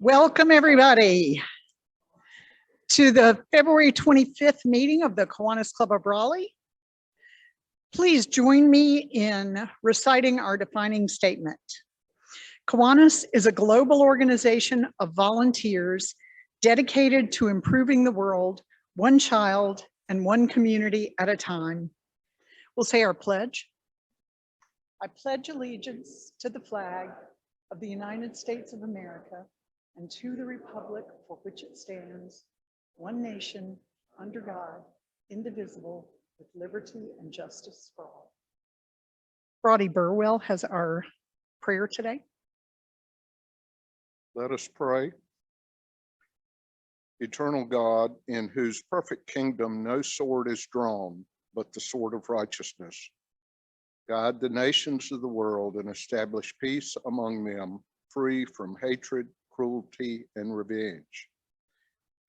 Welcome everybody to the February 25th meeting of the Kiwanis Club of Raleigh. Please join me in reciting our defining statement. Kiwanis is a global organization of volunteers dedicated to improving the world, one child and one community at a time. We'll say our pledge. I pledge allegiance to the flag of the United States of America and to the republic for which it stands, one nation, under God, indivisible, with liberty and justice for all. Brody Burwell has our prayer today. Let us pray. Eternal God, in whose perfect kingdom no sword is drawn, but the sword of righteousness, guide the nations of the world and establish peace among them, free from hatred, cruelty, and revenge.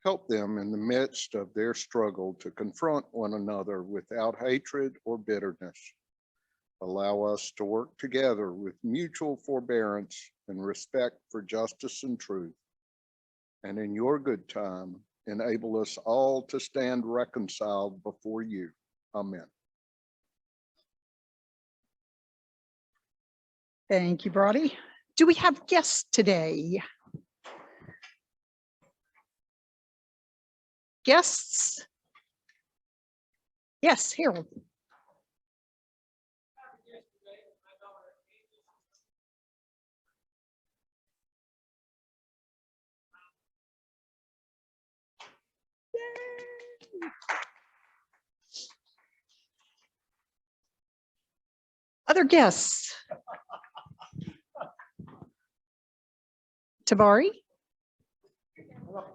Help them in the midst of their struggle to confront one another without hatred or bitterness. Allow us to work together with mutual forbearance and respect for justice and truth. And in your good time, enable us all to stand reconciled before you. Amen. Thank you, Brody. Do we have guests today? Guests? Yes, Harold. Yay. Other guests? Tabari?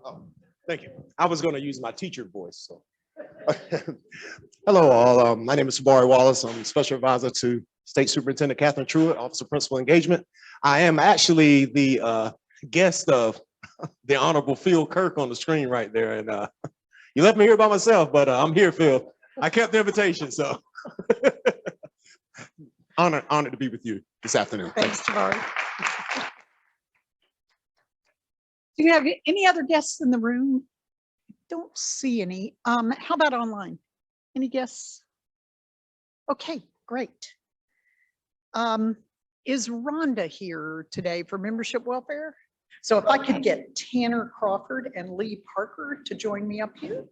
Oh, thank you. I was going to use my teacher voice. So, hello all. My name is Tabari Wallace. I'm Special Advisor to State Superintendent Catherine Truitt, Office of Principal Engagement. I am actually the guest of the Honorable Phil Kirk on the screen right there, and you left me here by myself, but I'm here, Phil. I kept the invitation, so honored to be with you this afternoon. Thanks, Tabari. Do you have any other guests in the room? Don't see any. How about online? Any guests? Okay, great. Is Rhonda here today for membership welfare? So if I could get Tanner Crawford and Lee Parker to join me up here.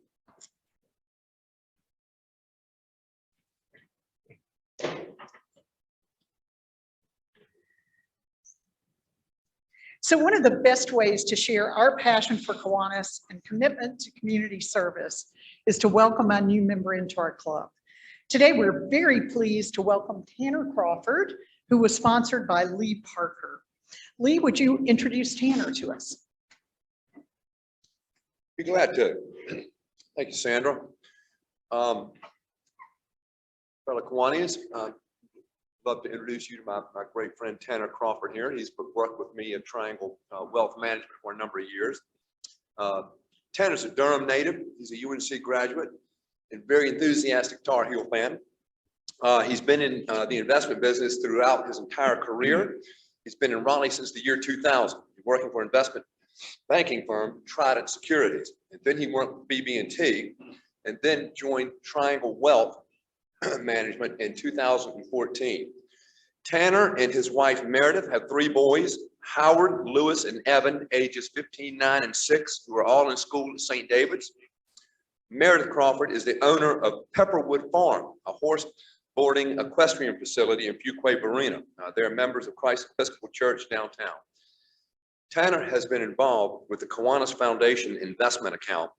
So one of the best ways to share our passion for Kiwanis and commitment to community service is to welcome a new member into our club. Today, we're very pleased to welcome Tanner Crawford, who was sponsored by Lee Parker. Lee, would you introduce Tanner to us? Be glad to. Thank you, Sandra. Fellow Kiwanis, love to introduce you to my great friend Tanner Crawford here. He's worked with me at Triangle Wealth Management for a number of years. Tanner's a Durham native. He's a UNC graduate and very enthusiastic Tar Heel fan. He's been in the investment business throughout his entire career. He's been in Raleigh since the year 2000, working for investment banking firm Truitt Securities. And then he worked with BB&T and then joined Triangle Wealth Management in 2014. Tanner and his wife Meredith have 3 boys, Howard, Lewis, and Evan, ages 15, 9, and 6, who are all in school at St. David's. Meredith Crawford is the owner of Pepperwood Farm, a horse boarding equestrian facility in Fuquay Marina. They're members of Christ Episcopal Church downtown. Tanner has been involved with the Kiwanis Foundation investment account,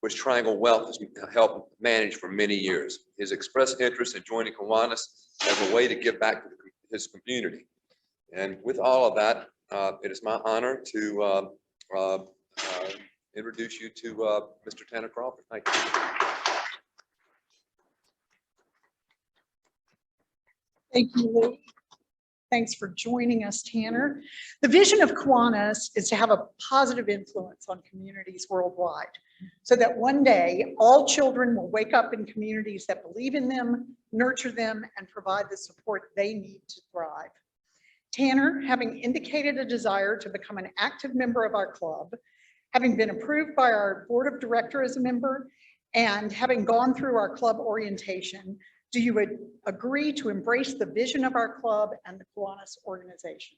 which Triangle Wealth has helped manage for many years. His expressed interest in joining Kiwanis as a way to give back to his community. And with all of that, it is my honor to introduce you to Mr. Tanner Crawford. Thank you. Thank you, Lee. Thanks for joining us, Tanner. The vision of Kiwanis is to have a positive influence on communities worldwide so that one day all children will wake up in communities that believe in them, nurture them, and provide the support they need to thrive. Tanner, having indicated a desire to become an active member of our club, having been approved by our board of directors as a member, and having gone through our club orientation, do you agree to embrace the vision of our club and the Kiwanis organization?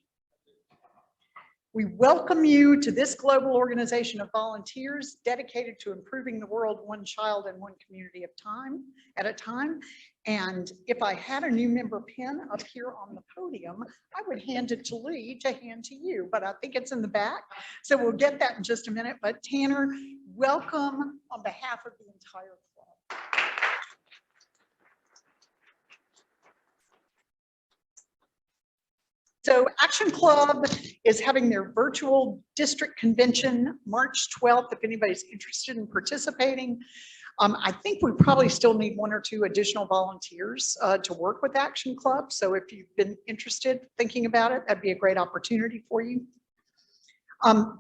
We welcome you to this global organization of volunteers dedicated to improving the world one child and one community at a time. And if I had a new member pin up here on the podium, I would hand it to Lee to hand to you, but I think it's in the back. So we'll get that in just a minute. But Tanner, welcome on behalf of the entire club. So Action Club is having their virtual district convention March 12th, if anybody's interested in participating. I think we probably still need 1 or 2 additional volunteers to work with Action Club. So if you've been interested, thinking about it, that'd be a great opportunity for you.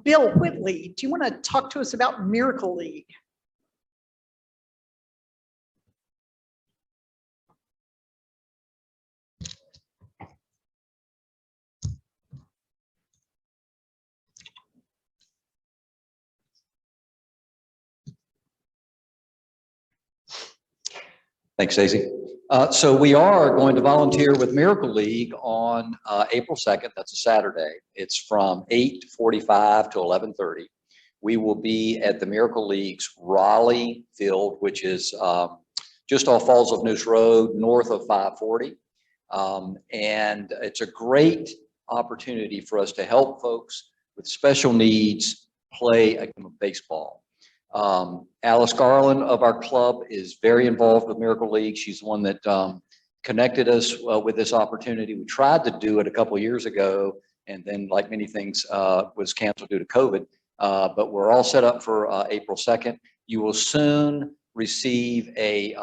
Bill Whitley, do you want to talk to us about Miracle League? Thanks, Stacey. So we are going to volunteer with Miracle League on April 2nd. That's a Saturday. It's from 8:45 to 11:30. We will be at the Miracle League's Raleigh field, which is just off Falls of Noose Road, north of 540. And it's a great opportunity for us to help folks with special needs play a game of baseball. Alice Garland of our club is very involved with Miracle League. She's the one that connected us with this opportunity. We tried to do it a couple of years ago, and then, like many things, was canceled due to COVID. But we're all set up for April 2nd. You will soon receive a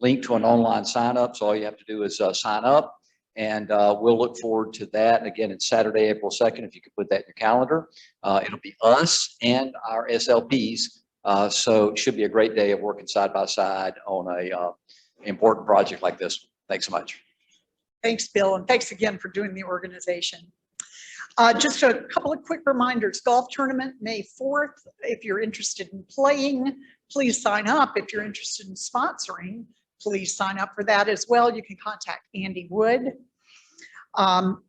link to an online sign up. So all you have to do is sign up, and we'll look forward to that. Again, it's Saturday, April 2nd. If you could put that in your calendar, it'll be us and our SLPs. So it should be a great day of working side by side on a important project like this. Thanks so much. Thanks, Bill, and thanks again for doing the organization. Just a couple of quick reminders. Golf tournament, May 4th. If you're interested in playing, please sign up. If you're interested in sponsoring, please sign up for that as well. You can contact Andy Wood.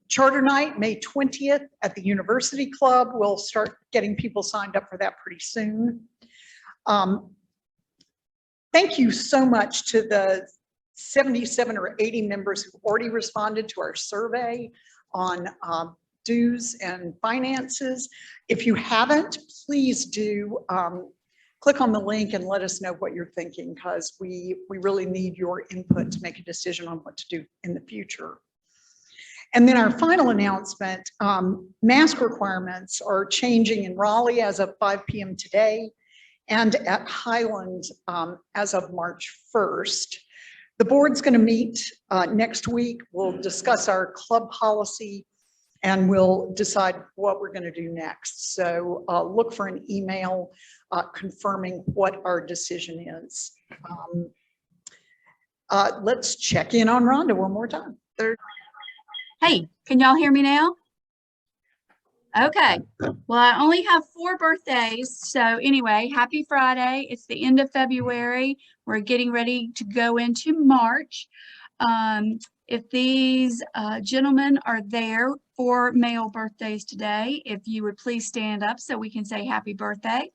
Charter night, May 20th at the University Club. We'll start getting people signed up for that pretty soon. Thank you so much to the 77 or 80 members who've already responded to our survey on dues and finances. If you haven't, please do click on the link and let us know what you're thinking, because we really need your input to make a decision on what to do in the future. And then our final announcement, mask requirements are changing in Raleigh as of 5 p.m. today, and at Highland as of March 1st. The board's going to meet next week. We'll discuss our club policy and we'll decide what we're going to do next. So look for an email confirming what our decision is. Let's check in on Rhonda one more time. Hey, can y'all hear me now? Okay, well, I only have 4 birthdays. So anyway, happy Friday. It's the end of February. We're getting ready to go into March. If these gentlemen are there for male birthdays today, if you would please stand up so we can say happy birthday.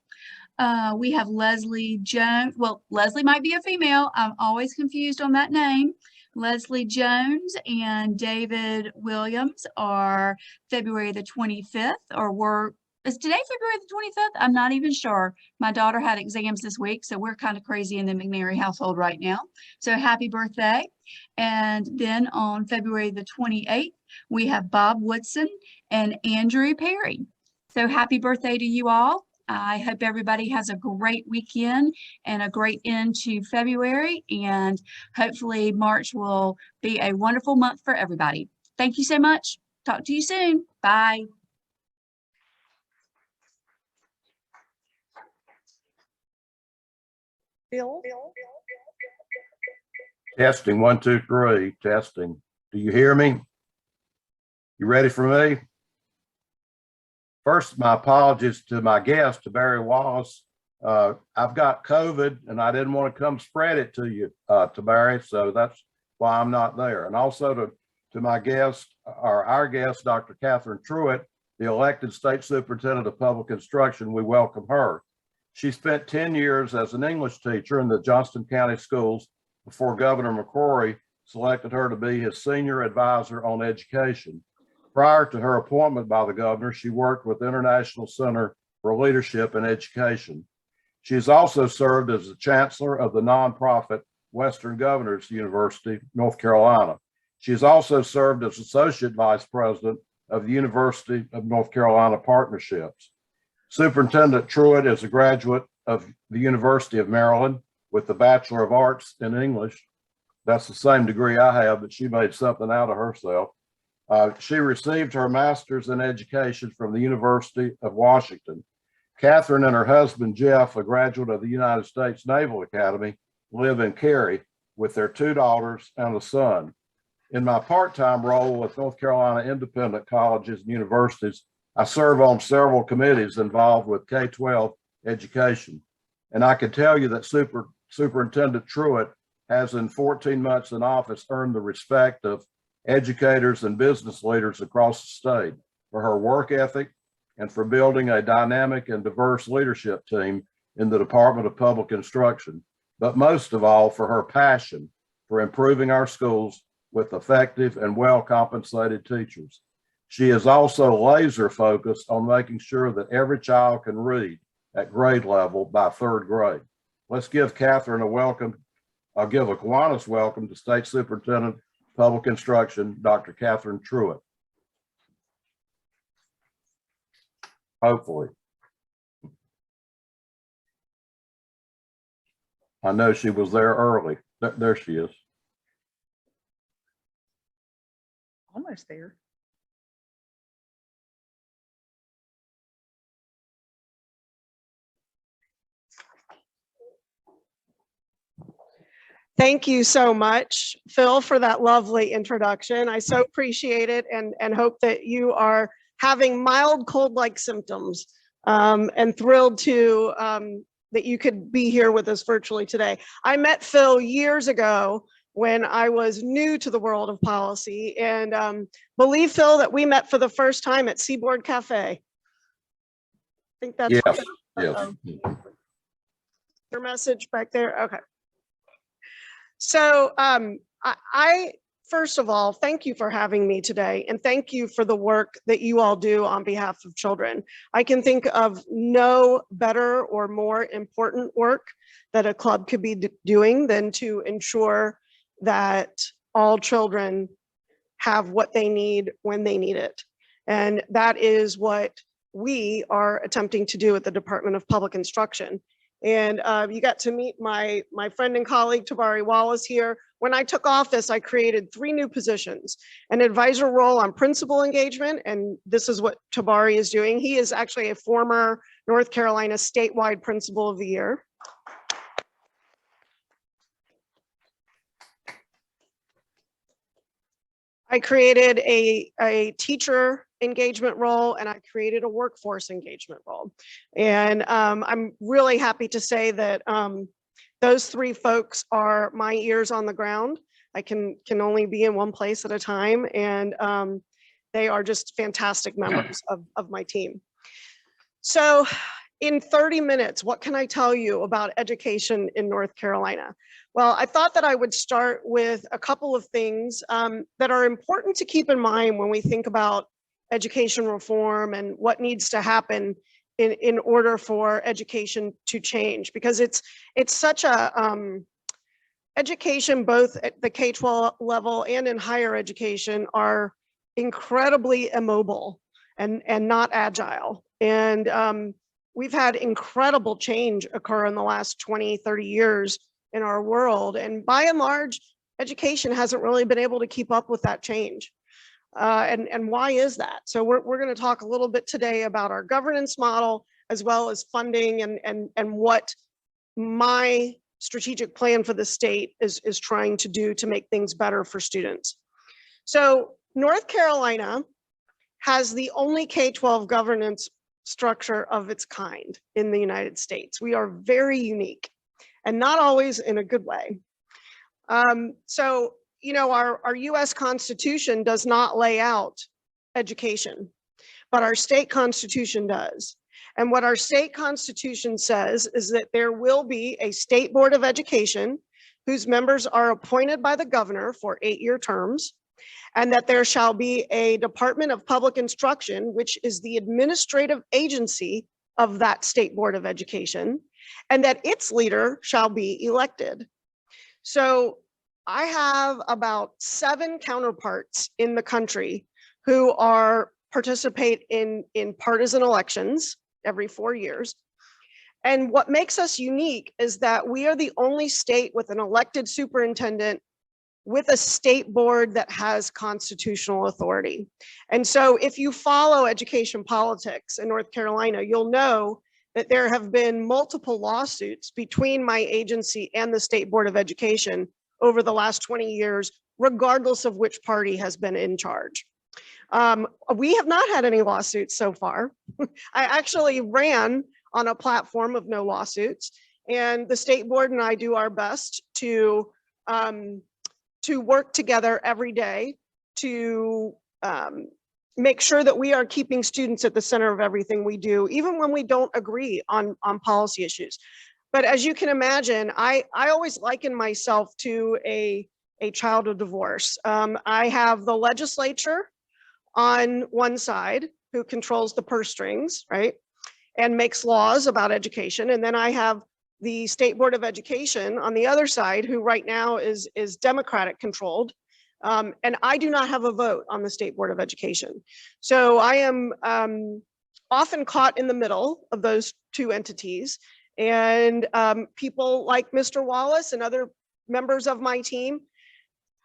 We have Leslie Jones. Well, Leslie might be a female. I'm always confused on that name. Leslie Jones and David Williams are February the 25th, or is today February the 25th? I'm not even sure. My daughter had exams this week, so we're kind of crazy in the McNary household right now. So happy birthday. And then on February the 28th, we have Bob Woodson and Andrew Perry. So happy birthday to you all. I hope everybody has a great weekend and a great end to February, and hopefully March will be a wonderful month for everybody. Thank you so much. Talk to you soon. Bye. Bill? Testing, 1, 2, 3, testing. Do you hear me? You ready for me? First, my apologies to my guest, to Barry Wallace. I've got COVID and I didn't want to come spread it to you, to Barry, so that's why I'm not there. And also to my guest, or our guest, Dr. Catherine Truitt, the elected state superintendent of public instruction. We welcome her. She spent 10 years as an English teacher in the Johnston County schools before Governor McCrory selected her to be his senior advisor on education. Prior to her appointment by the governor, she worked with International Center for Leadership in Education. She has also served as the chancellor of the nonprofit Western Governors University, North Carolina. She has also served as associate vice president of the University of North Carolina Partnerships. Superintendent Truitt is a graduate of the University of Maryland with the Bachelor of Arts in English. That's the same degree I have, but she made something out of herself. She received her master's in education from the University of Washington. Catherine and her husband, Jeff, a graduate of the United States Naval Academy, live in Cary with their 2 daughters and a son. In my part-time role with North Carolina independent colleges and universities, I serve on several committees involved with K-12 education. And I can tell you that Superintendent Truitt has, in 14 months in office, earned the respect of educators and business leaders across the state for her work ethic and for building a dynamic and diverse leadership team in the Department of Public Instruction, but most of all for her passion for improving our schools with effective and well-compensated teachers. She is also laser focused on making sure that every child can read at grade level by 3rd grade. Let's give Catherine a welcome. I'll give a Kiwanis welcome to State Superintendent Public Instruction, Dr. Catherine Truitt. Hopefully. I know she was there early. There she is. Almost there. Thank you so much, Phil, for that lovely introduction. I so appreciate it and hope that you are having mild cold-like symptoms and thrilled to that you could be here with us virtually today. I met Phil years ago when I was new to the world of policy, and believe, Phil, that we met for the first time at Seaboard Cafe. I think that's Yes, yes. your message back there. Okay. So I first of all, thank you for having me today, and thank you for the work that you all do on behalf of children. I can think of no better or more important work that a club could be doing than to ensure that all children have what they need when they need it. And that is what we are attempting to do at the Department of Public Instruction. And you got to meet my friend and colleague, Tabari Wallace, here. When I took office, I created 3 new positions: an advisor role on principal engagement, and this is what Tabari is doing. He is actually a former North Carolina statewide principal of the year. I created a teacher engagement role, and I created a workforce engagement role. And I'm really happy to say that those 3 folks are my ears on the ground. I can only be in one place at a time, and they are just fantastic members of my team. So in 30 minutes, what can I tell you about education in North Carolina? Well, I thought that I would start with a couple of things that are important to keep in mind when we think about education reform and what needs to happen in order for education to change, because it's such a education, both at the K-12 level and in higher education, are incredibly immobile and not agile. And we've had incredible change occur in the last 20, 30 years in our world. And by and large, education hasn't really been able to keep up with that change. And why is that? So we're going to talk a little bit today about our governance model, as well as funding and what my strategic plan for the state is trying to do to make things better for students. So North Carolina has the only K-12 governance structure of its kind in the United States. We are very unique, and not always in a good way. So, you know, our US Constitution does not lay out education, but our state constitution does. And what our state constitution says is that there will be a state board of education whose members are appointed by the governor for 8-year terms, and that there shall be a Department of Public Instruction, which is the administrative agency of that state board of education, and that its leader shall be elected. So I have about 7 counterparts in the country who participate in partisan elections every 4 years. And what makes us unique is that we are the only state with an elected superintendent with a state board that has constitutional authority. And so if you follow education politics in North Carolina, you'll know that there have been multiple lawsuits between my agency and the State Board of Education over the last 20 years, regardless of which party has been in charge. We have not had any lawsuits so far. I actually ran on a platform of no lawsuits, and the state board and I do our best to work together every day to make sure that we are keeping students at the center of everything we do, even when we don't agree on policy issues. But as you can imagine, I always liken myself to a child of divorce. I have the legislature on one side who controls the purse strings, right, and makes laws about education. And then I have the State Board of Education on the other side, who right now is Democratic controlled. And I do not have a vote on the State Board of Education. So I am often caught in the middle of those two entities. And people like Mr. Wallace and other members of my team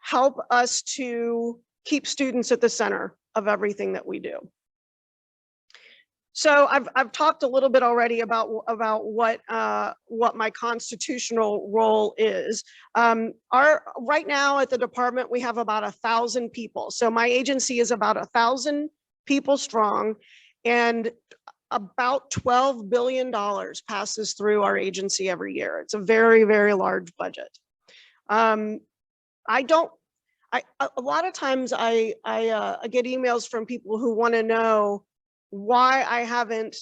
help us to keep students at the center of everything that we do. So I've talked a little bit already about what my constitutional role is. Right now at the department, we have about 1,000 people. So my agency is about 1,000 people strong, and about $12 billion passes through our agency every year. It's a very, very large budget. A lot of times I get emails from people who want to know why I haven't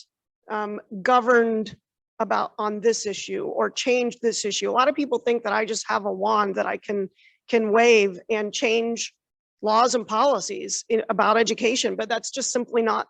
governed on this issue or changed this issue. A lot of people think that I just have a wand that I can wave and change laws and policies about education, but that's just simply not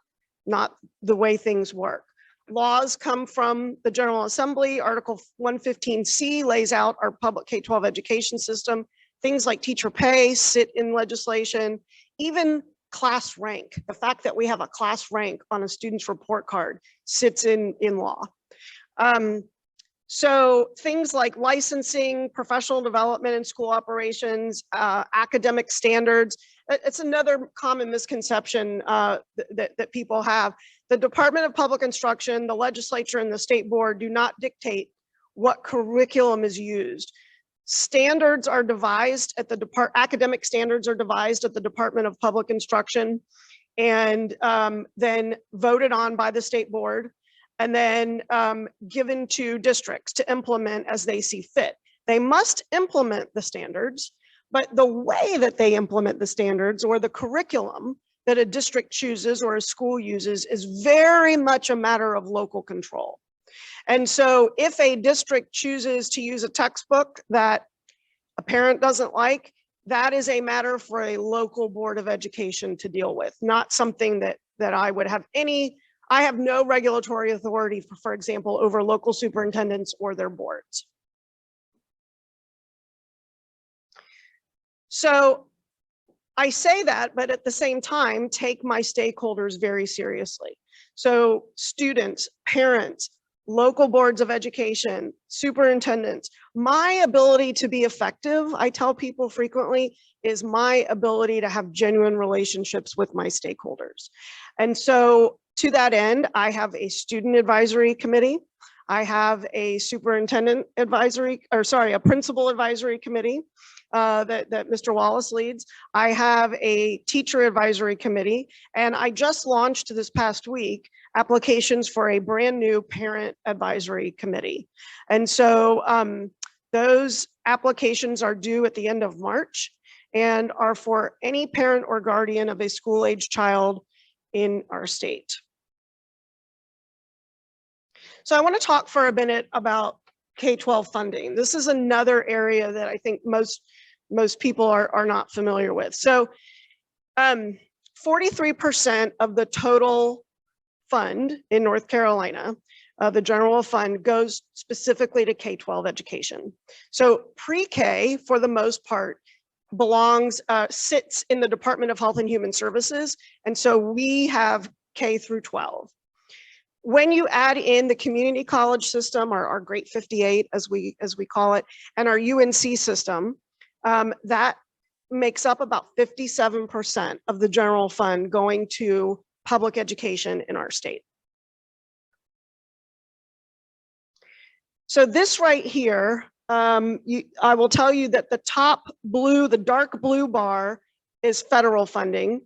the way things work. Laws come from the General Assembly. Article 115C lays out our public K-12 education system. Things like teacher pay sit in legislation, even class rank. The fact that we have a class rank on a student's report card sits in law. So things like licensing, professional development and school operations, academic standards. It's another common misconception that people have. The Department of Public Instruction, the legislature, and the state board do not dictate what curriculum is used. Standards are devised at the academic standards are devised at the Department of Public Instruction, and then voted on by the state board, and then given to districts to implement as they see fit. They must implement the standards, but the way that they implement the standards or the curriculum that a district chooses or a school uses is very much a matter of local control. And so if a district chooses to use a textbook that a parent doesn't like, that is a matter for a local board of education to deal with, not something that I would have I have no regulatory authority, for example, over local superintendents or their boards. So I say that, but at the same time, take my stakeholders very seriously. So students, parents, local boards of education, superintendents. My ability to be effective, I tell people frequently, is my ability to have genuine relationships with my stakeholders. And so to that end, I have a student advisory committee. I have a superintendent advisory, or sorry, a principal advisory committee that Mr. Wallace leads. I have a teacher advisory committee, and I just launched this past week applications for a brand new parent advisory committee. And so those applications are due at the end of March and are for any parent or guardian of a school-age child in our state. So I want to talk for a minute about K-12 funding. This is another area that I think most people are not familiar with. So 43% of the total fund in North Carolina, the general fund, goes specifically to K-12 education. So pre-K, for the most part, sits in the Department of Health and Human Services. And so we have K through 12. When you add in the community college system, or our Great 58, as we call it, and our UNC system, that makes up about 57% of the general fund going to public education in our state. So this right here, I will tell you that the top blue, the dark blue bar is federal funding.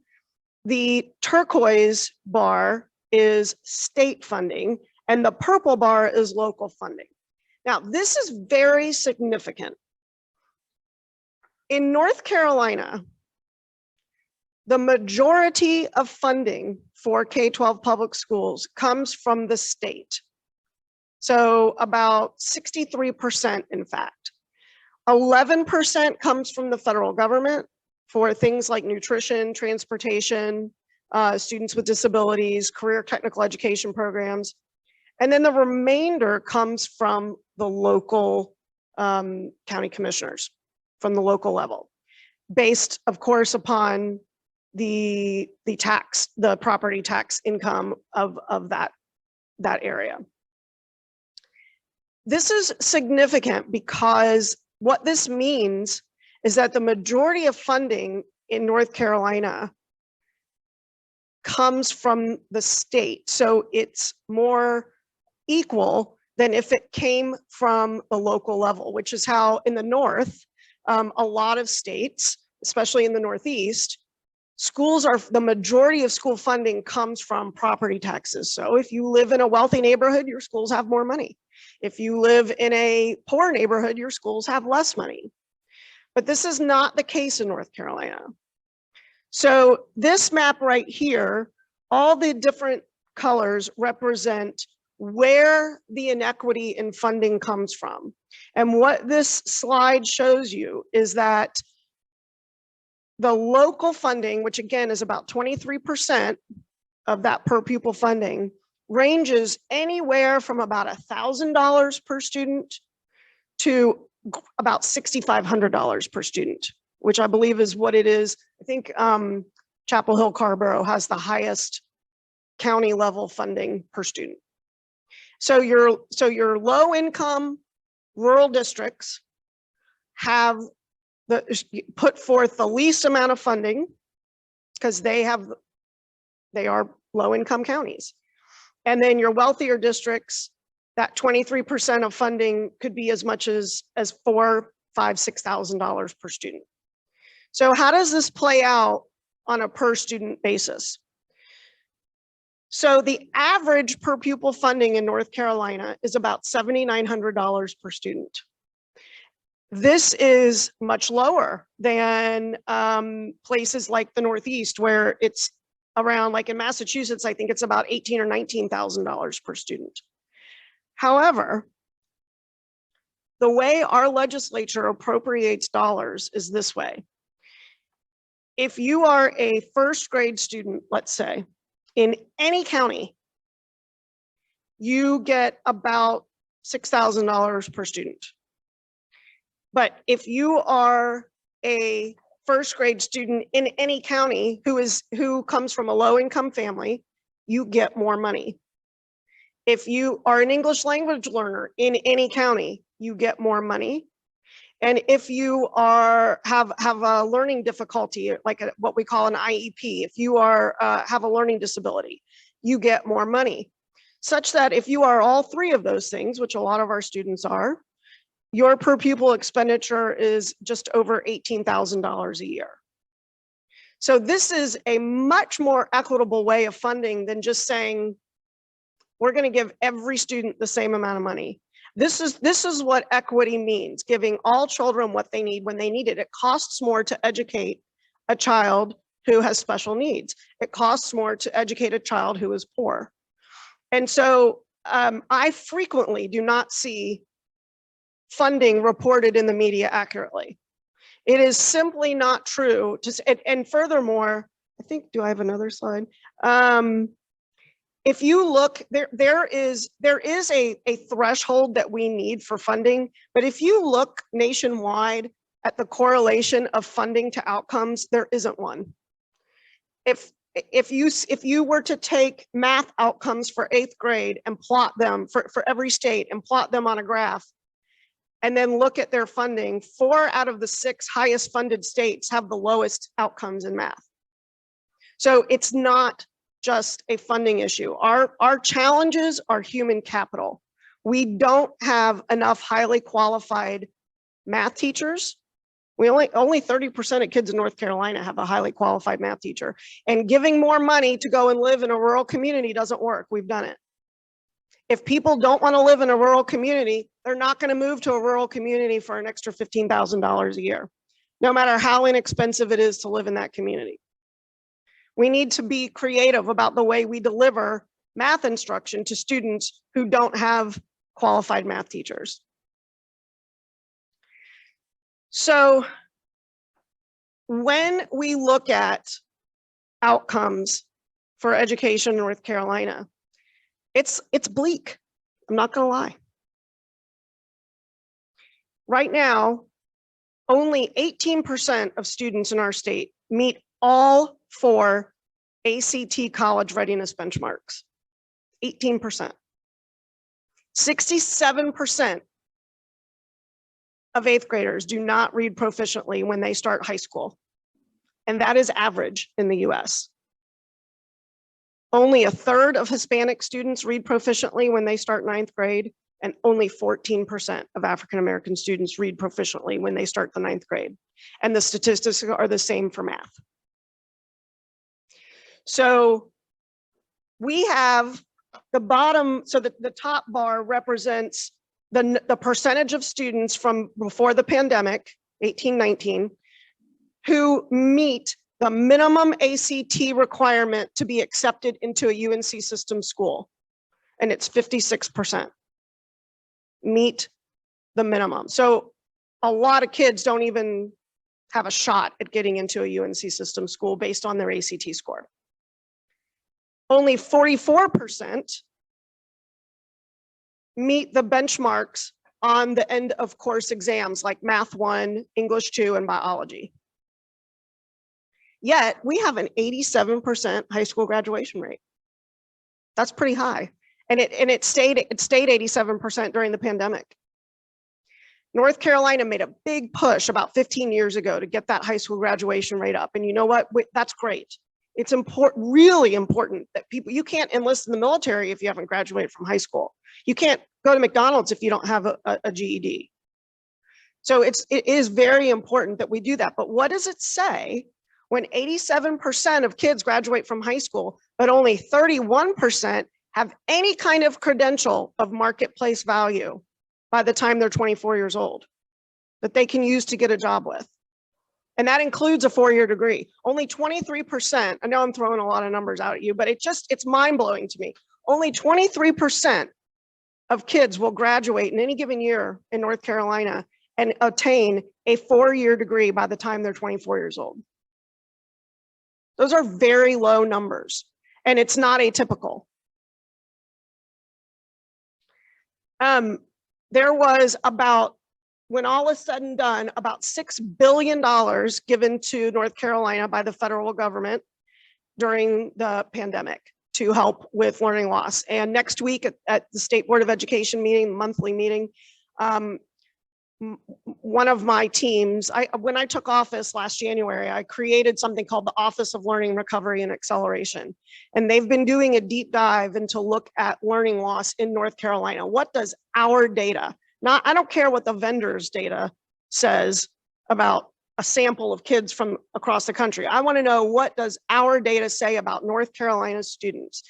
The turquoise bar is state funding, and the purple bar is local funding. Now, this is very significant. In North Carolina, the majority of funding for K-12 public schools comes from the state. So about 63%, in fact. 11% comes from the federal government for things like nutrition, transportation, students with disabilities, career technical education programs. And then the remainder comes from the local county commissioners, from the local level, based, of course, upon the property tax income of that area. This is significant because what this means is that the majority of funding in North Carolina comes from the state. So it's more equal than if it came from the local level, which is how in the North, a lot of states, especially in the Northeast, the majority of school funding comes from property taxes. So if you live in a wealthy neighborhood, your schools have more money. If you live in a poor neighborhood, your schools have less money. But this is not the case in North Carolina. So this map right here, all the different colors represent where the inequity in funding comes from. And what this slide shows you is that the local funding, which again is about 23% of that per pupil funding, ranges anywhere from about $1,000 per student to about $6,500 per student, which I believe is what it is. I think Chapel Hill Carborough has the highest county level funding per student. So your low income rural districts have put forth the least amount of funding because they are low income counties. And then your wealthier districts, that 23% of funding could be as much as $4,000, $5,000, $6,000 per student. So how does this play out on a per student basis? So the average per pupil funding in North Carolina is about $7,900 per student. This is much lower than places like the Northeast, where it's around, like in Massachusetts, I think it's about $18,000 or $19,000 per student. However, the way our legislature appropriates dollars is this way. If you are a first grade student, let's say, in any county, you get about $6,000 per student. But if you are a first grade student in any county who comes from a low income family, you get more money. If you are an English language learner in any county, you get more money. And if you have a learning difficulty, like what we call an IEP, if you have a learning disability, you get more money. Such that if you are all three of those things, which a lot of our students are, your per pupil expenditure is just over $18,000 a year. So this is a much more equitable way of funding than just saying, we're going to give every student the same amount of money. This is what equity means, giving all children what they need when they need it. It costs more to educate a child who has special needs. It costs more to educate a child who is poor. And so I frequently do not see funding reported in the media accurately. It is simply not true. And furthermore, I think, do I have another slide? If you look, there is a threshold that we need for funding, but if you look nationwide at the correlation of funding to outcomes, there isn't one. If you were to take math outcomes for 8th grade and plot them for every state and plot them on a graph, and then look at their funding, 4 out of the 6 highest funded states have the lowest outcomes in math. So it's not just a funding issue. Our challenges are human capital. We don't have enough highly qualified math teachers. Only 30% of kids in North Carolina have a highly qualified math teacher. And giving more money to go and live in a rural community doesn't work. We've done it. If people don't want to live in a rural community, they're not going to move to a rural community for an extra $15,000 a year, no matter how inexpensive it is to live in that community. We need to be creative about the way we deliver math instruction to students who don't have qualified math teachers. So when we look at outcomes for education in North Carolina, it's bleak. I'm not going to lie. Right now, only 18% of students in our state meet all 4 ACT college readiness benchmarks. 18%. 67% of 8th graders do not read proficiently when they start high school. And that is average in the US. Only 1/3 of Hispanic students read proficiently when they start 9th grade, and only 14% of African-American students read proficiently when they start the 9th grade. And the statistics are the same for math. So we have the bottom, so the top bar represents the percentage of students from before the pandemic, 18-19, who meet the minimum ACT requirement to be accepted into a UNC system school. And it's 56% meet the minimum. So a lot of kids don't even have a shot at getting into a UNC system school based on their ACT score. Only 44% meet the benchmarks on the end of course exams like Math 1, English 2, and biology. Yet we have an 87% high school graduation rate. That's pretty high. And it stayed 87% during the pandemic. North Carolina made a big push about 15 years ago to get that high school graduation rate up. And you know what? That's great. It's important, really important that you can't enlist in the military if you haven't graduated from high school. You can't go to McDonald's if you don't have a GED. So it is very important that we do that. But what does it say when 87% of kids graduate from high school, but only 31% have any kind of credential of marketplace value by the time they're 24 years old that they can use to get a job with? And that includes a 4-year degree. Only 23%, I know I'm throwing a lot of numbers out at you, but it's mind-blowing to me. Only 23% of kids will graduate in any given year in North Carolina and attain a 4-year degree by the time they're 24 years old. Those are very low numbers, and it's not atypical. There was about, when all is said and done, about $6 billion given to North Carolina by the federal government during the pandemic. to help with learning loss. And next week at the State Board of Education meeting, monthly meeting, one of my teams, when I took office last January, I created something called the Office of Learning Recovery and Acceleration. And they've been doing a deep dive into look at learning loss in North Carolina. What does our data, I don't care what the vendor's data says about a sample of kids from across the country. I want to know, what does our data say about North Carolina students?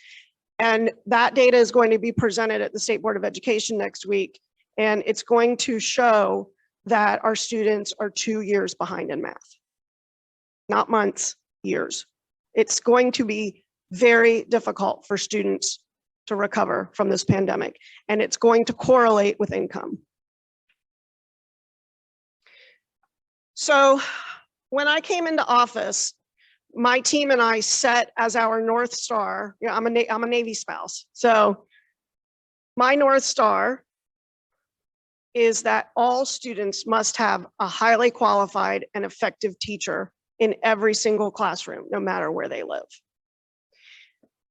And that data is going to be presented at the State Board of Education next week. And it's going to show that our students are 2 years behind in math. Not months, years. It's going to be very difficult for students to recover from this pandemic, and it's going to correlate with income. So when I came into office, my team and I set as our North Star, I'm a Navy spouse. So my North Star is that all students must have a highly qualified and effective teacher in every single classroom, no matter where they live.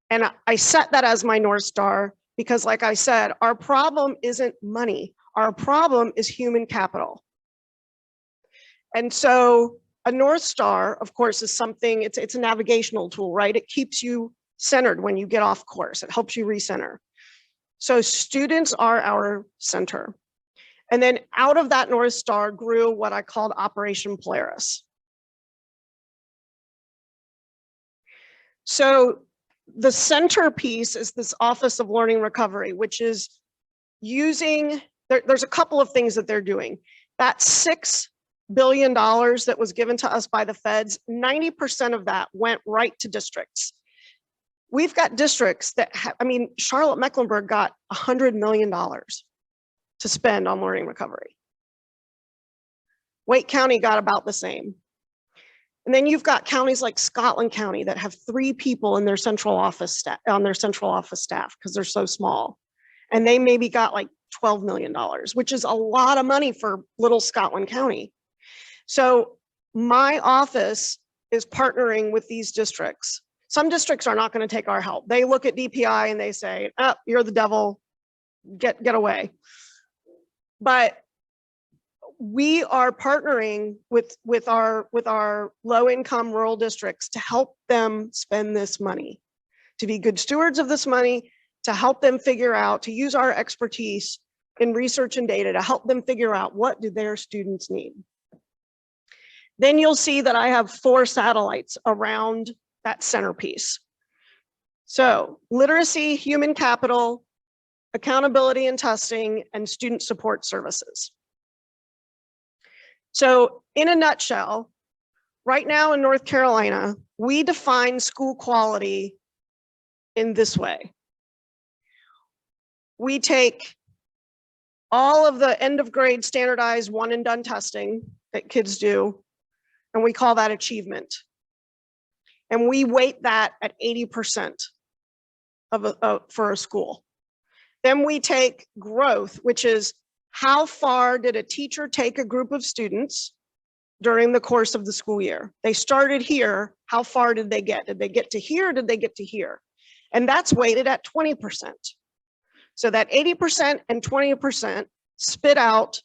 And I set that as my North Star because, like I said, our problem isn't money. Our problem is human capital. And so a North Star, of course, is something, it's a navigational tool, right? It keeps you centered when you get off course. It helps you recenter. So students are our center. And then out of that North Star grew what I called Operation Polaris. So the centerpiece is this Office of Learning Recovery, which is using, there's a couple of things that they're doing. That $6 billion that was given to us by the feds, 90% of that went right to districts. We've got districts that, Charlotte-Mecklenburg got $100 million to spend on learning recovery. Wake County got about the same. And then you've got counties like Scotland County that have 3 people in their central office staff, because they're so small. And they maybe got like $12 million, which is a lot of money for little Scotland County. So my office is partnering with these districts. Some districts are not going to take our help. They look at DPI and they say, oh, you're the devil, get away. But we are partnering with our low-income rural districts to help them spend this money, to be good stewards of this money, to help them figure out, to use our expertise in research and data to help them figure out what do their students need. Then you'll see that I have 4 satellites around that centerpiece. So literacy, human capital, accountability and testing, and student support services. So in a nutshell, right now in North Carolina, we define school quality in this way. We take all of the end of grade standardized one and done testing that kids do, and we call that achievement. And we weight that at 80% for a school. Then we take growth, which is how far did a teacher take a group of students during the course of the school year? They started here, how far did they get? Did they get to here? Did they get to here? And that's weighted at 20%. So that 80% and 20% spit out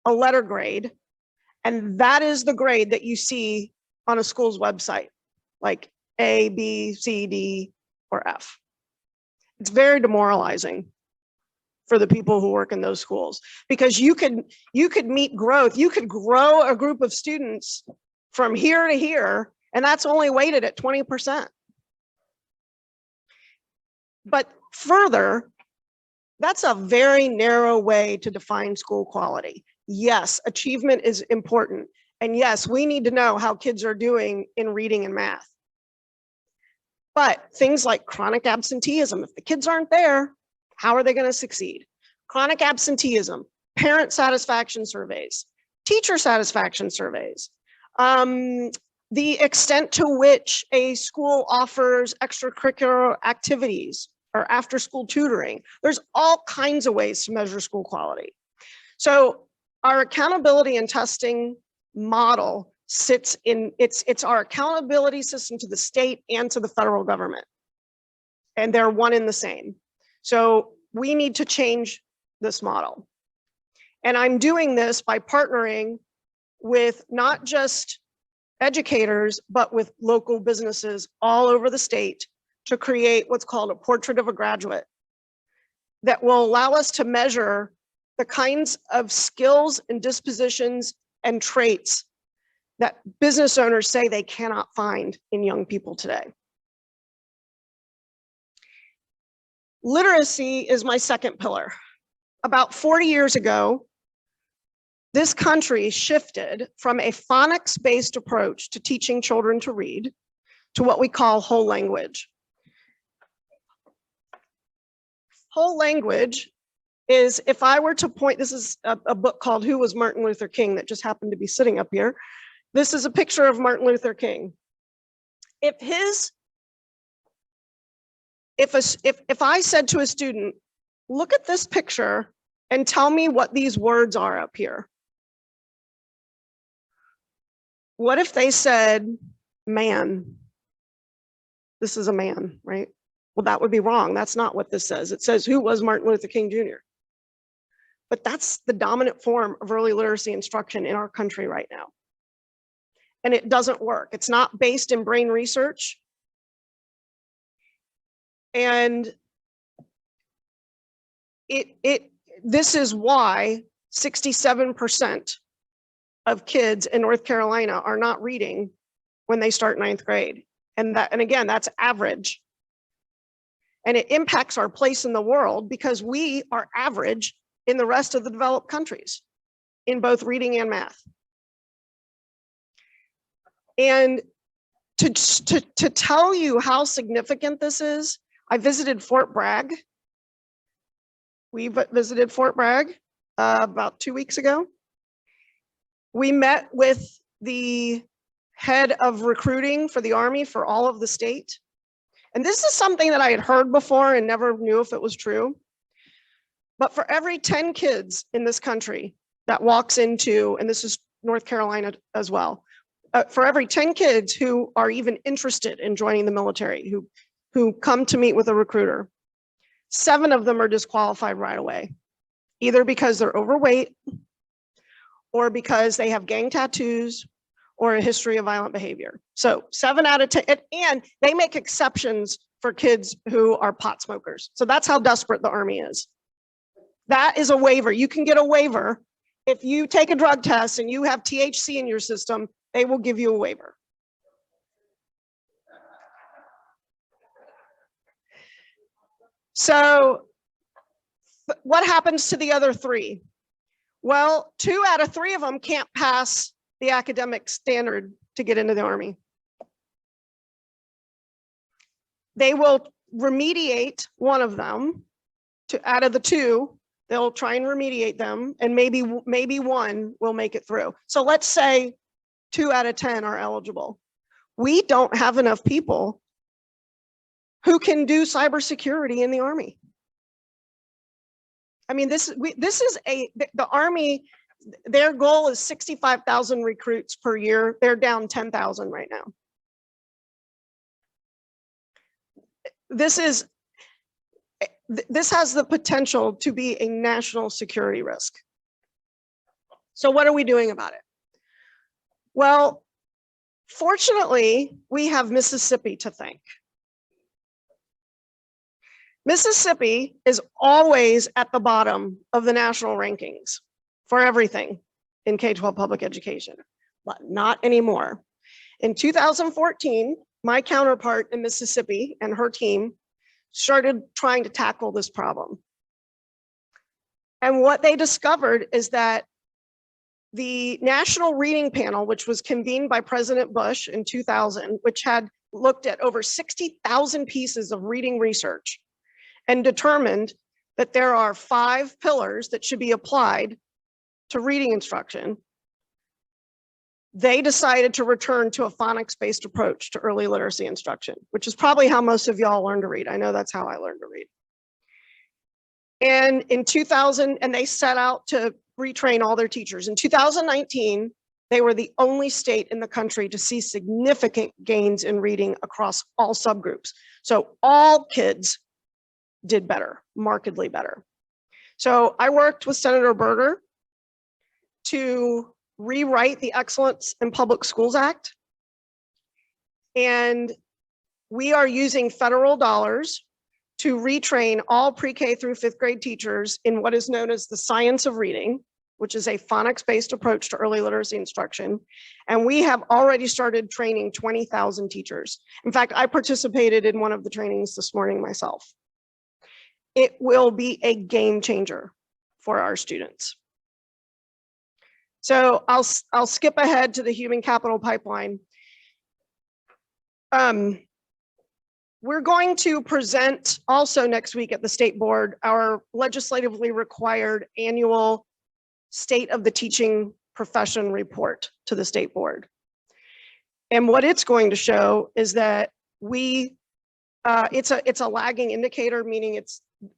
a letter grade. And that is the grade that you see on a school's website, like A, B, C, D, or F. It's very demoralizing for the people who work in those schools, because you could meet growth. You could grow a group of students from here to here, and that's only weighted at 20%. But further, that's a very narrow way to define school quality. Yes, achievement is important. And yes, we need to know how kids are doing in reading and math. But things like chronic absenteeism, if the kids aren't there, how are they going to succeed? Chronic absenteeism, parent satisfaction surveys, teacher satisfaction surveys, the extent to which a school offers extracurricular activities or after school tutoring. There's all kinds of ways to measure school quality. So our accountability and testing model sits in, it's our accountability system to the state and to the federal government. and they're one and the same. So we need to change this model. And I'm doing this by partnering with not just educators, but with local businesses all over the state to create what's called a portrait of a graduate that will allow us to measure the kinds of skills and dispositions and traits that business owners say they cannot find in young people today. Literacy is my second pillar. About 40 years ago, this country shifted from a phonics-based approach to teaching children to read to what we call whole language. Whole language is, if I were to point, this is a book called Who Was Martin Luther King that just happened to be sitting up here. This is a picture of Martin Luther King. If I said to a student, look at this picture and tell me what these words are up here. What if they said, man? This is a man, right? Well, that would be wrong. That's not what this says. It says, who was Martin Luther King Jr.? But that's the dominant form of early literacy instruction in our country right now. And it doesn't work. It's not based in brain research. And this is why 67% of kids in North Carolina are not reading when they start 9th grade. And again, that's average. And it impacts our place in the world because we are average in the rest of the developed countries in both reading and math. And to tell you how significant this is, I visited Fort Bragg. We visited Fort Bragg about 2 weeks ago. We met with the head of recruiting for the Army for all of the state. And this is something that I had heard before and never knew if it was true. But for every 10 kids in this country that walks into, and this is North Carolina as well, for every 10 kids who are even interested in joining the military, who come to meet with a recruiter, 7 of them are disqualified right away, either because they're overweight or because they have gang tattoos or a history of violent behavior. So 7 out of 10, and they make exceptions for kids who are pot smokers. So that's how desperate the Army is. That is a waiver. You can get a waiver. If you take a drug test and you have THC in your system, they will give you a waiver. So what happens to the other 3? Well, 2 out of 3 of them can't pass the academic standard to get into the Army. They will remediate one of them. Out of the 2, they'll try and remediate them, and maybe one will make it through. So let's say 2 out of 10 are eligible. We don't have enough people who can do cybersecurity in the Army. I mean, the Army, their goal is 65,000 recruits per year. They're down 10,000 right now. This has the potential to be a national security risk. So what are we doing about it? Well, fortunately, we have Mississippi to thank. Mississippi is always at the bottom of the national rankings for everything in K-12 public education, but not anymore. In 2014, my counterpart in Mississippi and her team started trying to tackle this problem. And what they discovered is that the National Reading Panel, which was convened by President Bush in 2000, which had looked at over 60,000 pieces of reading research and determined that there are 5 pillars that should be applied to reading instruction, they decided to return to a phonics-based approach to early literacy instruction, which is probably how most of y'all learn to read. I know that's how I learned to read. And in 2000, and they set out to retrain all their teachers. In 2019, They were the only state in the country to see significant gains in reading across all subgroups. So all kids did better, markedly better. So I worked with Senator Berger to rewrite the Excellence in Public Schools Act. And we are using federal dollars to retrain all pre-K through 5th grade teachers in what is known as the science of reading, which is a phonics-based approach to early literacy instruction. And we have already started training 20,000 teachers. In fact, I participated in one of the trainings this morning myself. It will be a game changer for our students. So I'll skip ahead to the human capital pipeline. We're going to present also next week at the state board our legislatively required annual state of the teaching profession report to the state board. And what it's going to show is that it's a lagging indicator, meaning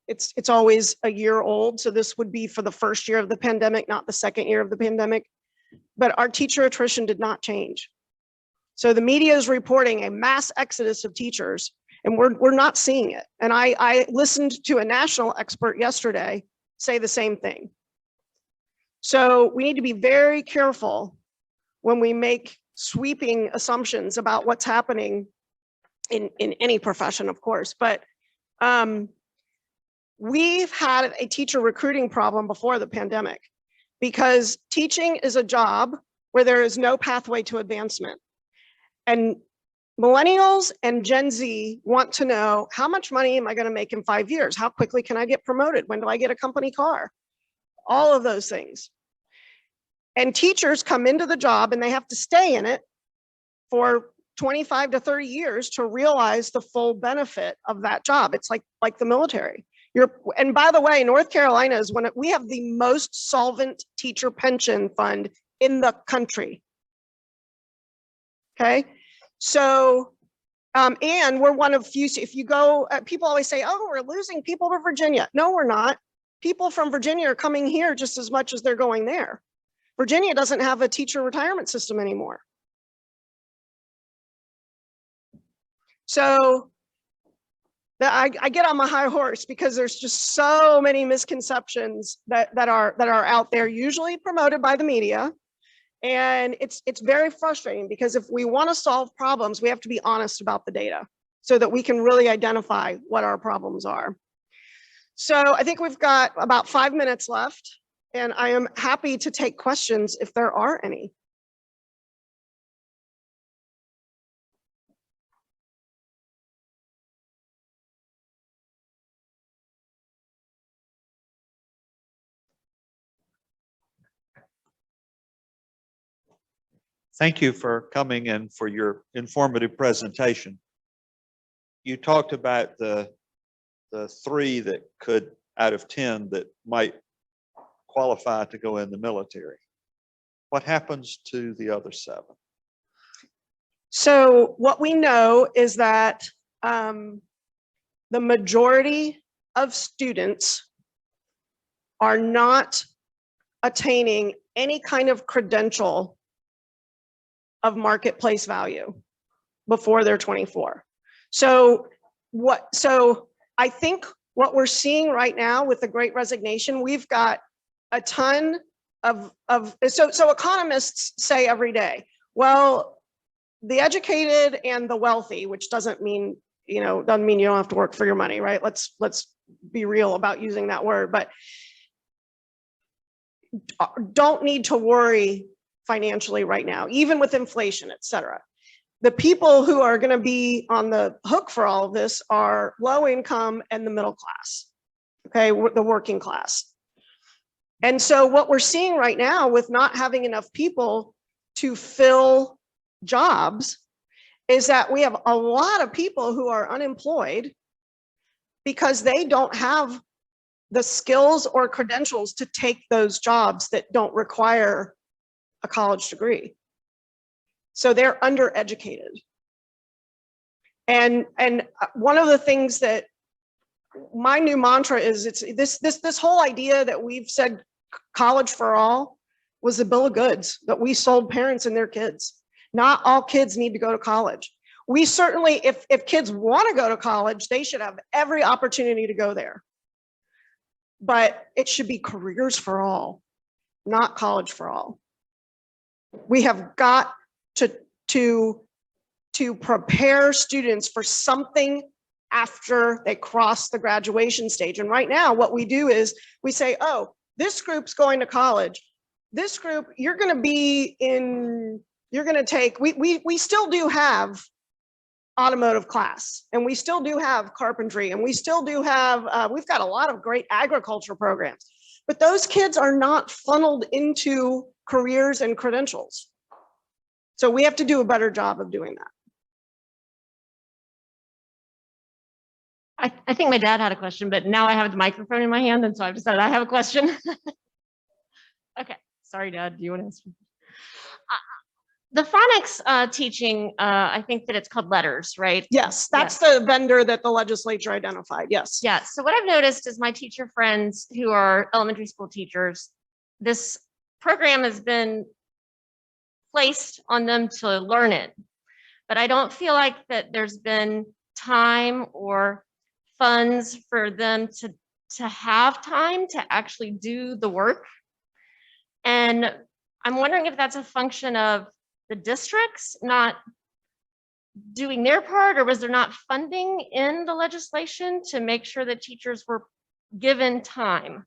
it's always a year old. So this would be for the first year of the pandemic, not the second year of the pandemic. But our teacher attrition did not change. So the media is reporting a mass exodus of teachers, and we're not seeing it. And I listened to a national expert yesterday say the same thing. So we need to be very careful when we make sweeping assumptions about what's happening in any profession, of course. But we've had a teacher recruiting problem before the pandemic, because teaching is a job where there is no pathway to advancement. And millennials and Gen Z want to know, how much money am I going to make in 5 years? How quickly can I get promoted? When do I get a company car? All of those things. And teachers come into the job and they have to stay in it for 25 to 30 years to realize the full benefit of that job. It's like the military. And by the way, North Carolina is we have the most solvent teacher pension fund in the country. Okay, so and we're one of few. If you go, people always say, "Oh, we're losing people to Virginia." No, we're not. People from Virginia are coming here just as much as they're going there. Virginia doesn't have a teacher retirement system anymore. So I get on my high horse because there's just so many misconceptions that are out there, usually promoted by the media. And it's very frustrating, because if we want to solve problems, we have to be honest about the data so that we can really identify what our problems are. So I think we've got about 5 minutes left, and I am happy to take questions if there are any. Thank you for coming and for your informative presentation. You talked about the 3 that could, out of 10, that might qualify to go in the military. What happens to the other 7? So what we know is that the majority of students are not attaining any kind of credential of marketplace value before they're 24. So I think what we're seeing right now with the Great Resignation, we've got a ton of so economists say every day, well, the educated and the wealthy, which doesn't mean you don't have to work for your money, right? Let's be real about using that word, but don't need to worry financially right now, even with inflation, et cetera. The people who are going to be on the hook for all of this are low income and the middle class, okay, the working class. And so what we're seeing right now with not having enough people to fill jobs is that we have a lot of people who are unemployed because they don't have the skills or credentials to take those jobs that don't require a college degree. So they're undereducated. And one of the things that my new mantra is, it's this whole idea that we've said college for all. was the bill of goods that we sold parents and their kids. Not all kids need to go to college. We certainly, if kids want to go to college, they should have every opportunity to go there. But it should be careers for all, not college for all. We have got to prepare students for something after they cross the graduation stage. And right now, what we do is we say, oh, this group's going to college. This group, you're going to be in, you're going to take, we still do have automotive class, and we still do have carpentry, and we still do have, we've got a lot of great agriculture programs, but those kids are not funneled into careers and credentials. So we have to do a better job of doing that. I think my dad had a question, but now I have the microphone in my hand, and so I've decided I have a question. Okay, sorry, Dad. Do you want to answer? The phonics teaching, I think that it's called letters, right? Yes, that's the vendor that the legislature identified. Yes. Yeah. So what I've noticed is my teacher friends who are elementary school teachers, this program has been placed on them to learn it, but I don't feel like that there's been time or funds for them to have time to actually do the work. And I'm wondering if that's a function of the districts not doing their part, or was there not funding in the legislation to make sure that teachers were given time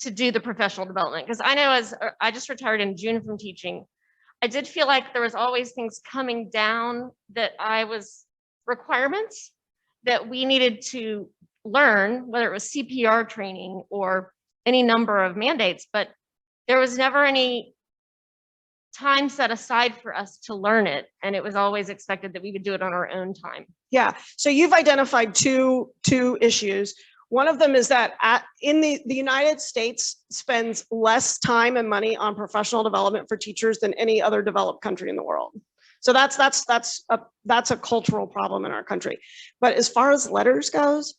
to do the professional development? Because I know, as I just retired in June from teaching, I did feel like there was always things coming down that I was requirements that we needed to learn, whether it was CPR training or any number of mandates, but there was never any time set aside for us to learn it. And it was always expected that we would do it on our own time. Yeah. So you've identified two issues. One of them is that in the United States spends less time and money on professional development for teachers than any other developed country in the world. So that's a cultural problem in our country. But as far as letters goes,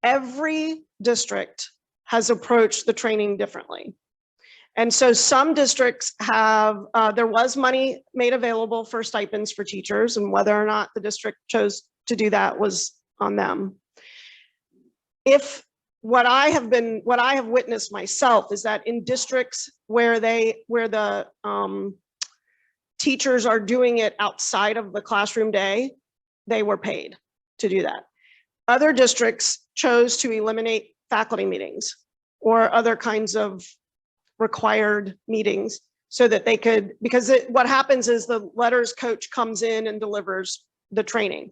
every district has approached the training differently. And so some districts have, there was money made available for stipends for teachers, and whether or not the district chose to do that was on them. If what I have witnessed myself is that in districts where the teachers are doing it outside of the classroom day, they were paid to do that. Other districts chose to eliminate faculty meetings or other kinds of required meetings so that they could, because what happens is the letters coach comes in and delivers the training.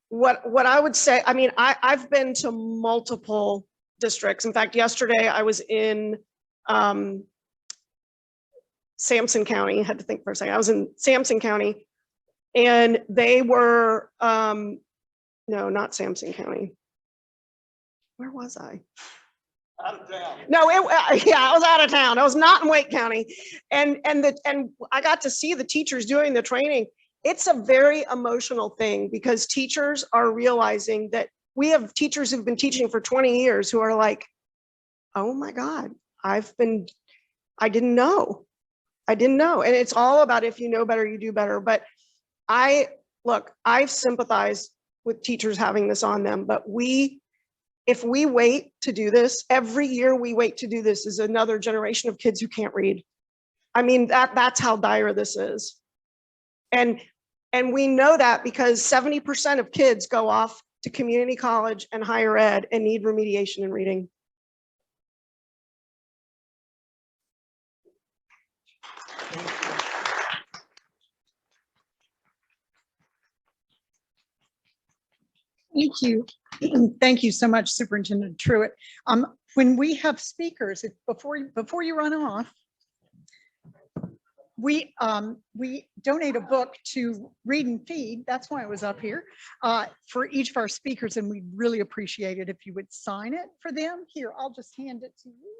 What I would say, I mean, I've been to multiple districts. In fact, yesterday I was in Sampson County. I had to think for a second. I was in Sampson County, and they were, no, not Sampson County. Where was I? Out of town. No, yeah, I was out of town. I was not in Wake County. And I got to see the teachers doing the training. It's a very emotional thing because teachers are realizing that we have teachers who've been teaching for 20 years who are like, oh my God, I didn't know. And it's all about, if you know better, you do better. But I've sympathized with teachers having this on them, but if we wait to do this, every year we wait to do this is another generation of kids who can't read. I mean, that's how dire this is. And we know that because 70% of kids go off to community college and higher ed and need remediation in reading. Thank you. Thank you so much, Superintendent Truitt. When we have speakers, before you run off, we donate a book to Read and Feed. That's why I was up here, for each of our speakers, and we'd really appreciate it if you would sign it for them. Here, I'll just hand it to you.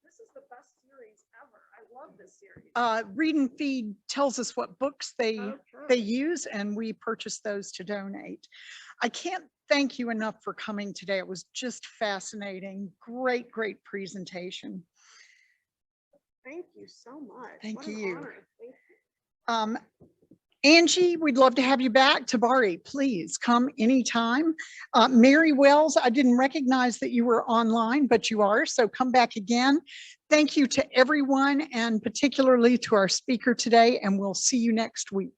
This is the best series ever. I love this series. Read and Feed tells us what books they use, and we purchase those to donate. I can't thank you enough for coming today. It was just fascinating. Great, great presentation. Thank you so much. Thank What an you. honor. Thank you. Angie, we'd love to have you back. Tabari, please come anytime. Mary Wells, I didn't recognize that you were online, but you are, so come back again. Thank you to everyone and particularly to our speaker today, and we'll see you next week.